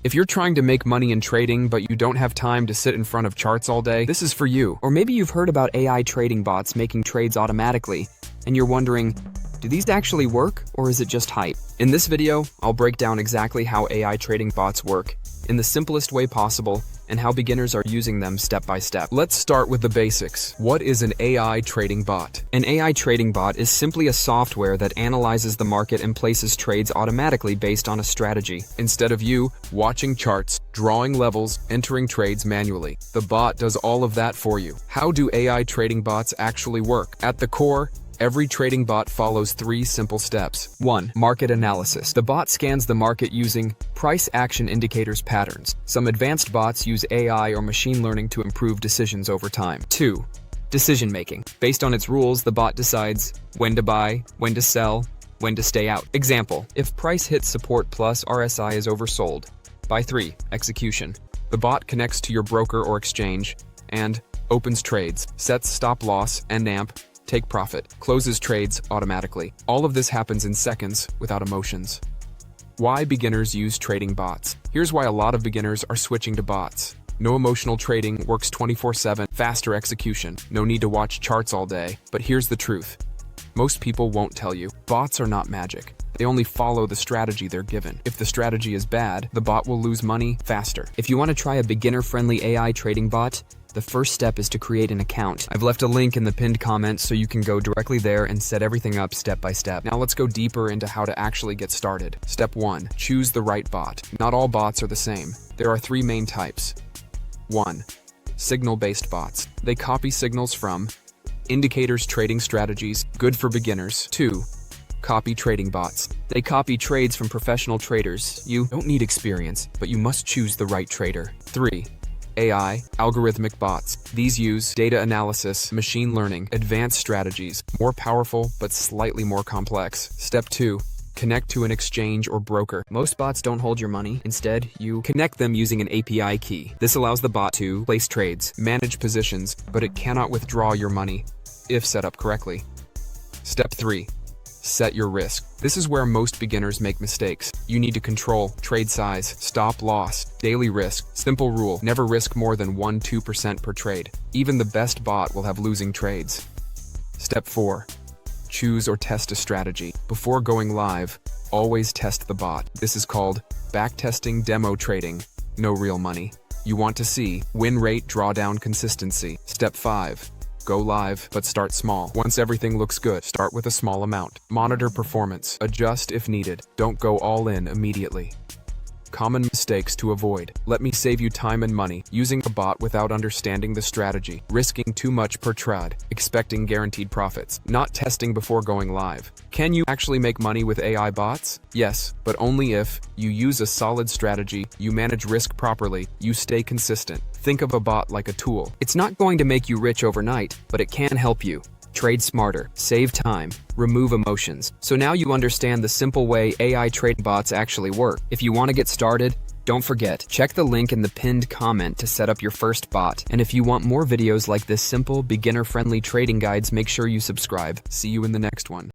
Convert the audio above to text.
If you're trying to make money in trading but you don't have time to sit in front of charts all day, this is for you. Or maybe you've heard about AI trading bots making trades automatically, and you're wondering, do these actually work, or is it just hype? In this video, I'll break down exactly how AI trading bots work, in the simplest way possible, and how beginners are using them step by step. Let's start with the basics. What is an AI trading bot? An AI trading bot is simply a software that analyzes the market and places trades automatically based on a strategy. Instead of you watching charts, drawing levels, entering trades manually, the bot does all of that for you. How do AI trading bots actually work? At the core, every trading bot follows 3 simple steps. 1. Market analysis. The bot scans the market using price action indicators patterns. Some advanced bots use AI or machine learning to improve decisions over time. 2. Decision making. Based on its rules, the bot decides when to buy, when to sell, when to stay out. Example, if price hits support plus RSI is oversold. By 3. Execution. The bot connects to your broker or exchange and opens trades, sets stop loss and AMP, take profit, closes trades automatically. All of this happens in seconds without emotions. Why beginners use trading bots? Here's why a lot of beginners are switching to bots. No emotional trading, works 24/7, faster execution, no need to watch charts all day. But here's the truth. Most people won't tell you. Bots are not magic. They only follow the strategy they're given. If the strategy is bad, the bot will lose money faster. If you want to try a beginner-friendly AI trading bot, the first step is to create an account. I've left a link in the pinned comment so you can go directly there and set everything up step by step. Now let's go deeper into how to actually get started. Step 1. Choose the right bot. Not all bots are the same. There are 3 main types. 1. Signal-based bots. They copy signals from indicators, trading strategies, good for beginners. 2. Copy trading bots. They copy trades from professional traders. You don't need experience, but you must choose the right trader. 3. AI, algorithmic bots. These use data analysis, machine learning, advanced strategies, more powerful but slightly more complex. Step 2. Connect to an exchange or broker. Most bots don't hold your money. Instead, you connect them using an API key. This allows the bot to place trades, manage positions, but it cannot withdraw your money if set up correctly. Step 3. Set your risk. This is where most beginners make mistakes. You need to control trade size, stop loss, daily risk. Simple rule, never risk more than 1-2% per trade. Even the best bot will have losing trades. Step 4. Choose or test a strategy. Before going live, always test the bot. This is called backtesting demo trading. No real money. You want to see win rate, drawdown consistency. Step 5. Go live, but start small. Once everything looks good, start with a small amount. Monitor performance. Adjust if needed. Don't go all in immediately. Common mistakes to avoid. Let me save you time and money. Using a bot without understanding the strategy. Risking too much per trade. Expecting guaranteed profits. Not testing before going live. Can you actually make money with AI bots? Yes, but only if you use a solid strategy, you manage risk properly, you stay consistent. Think of a bot like a tool. It's not going to make you rich overnight, but it can help you. Trade smarter, save time, remove emotions. So now you understand the simple way AI trading bots actually work. If you want to get started, don't forget, check the link in the pinned comment to set up your first bot. And if you want more videos like this simple, beginner-friendly trading guides, make sure you subscribe. See you in the next one.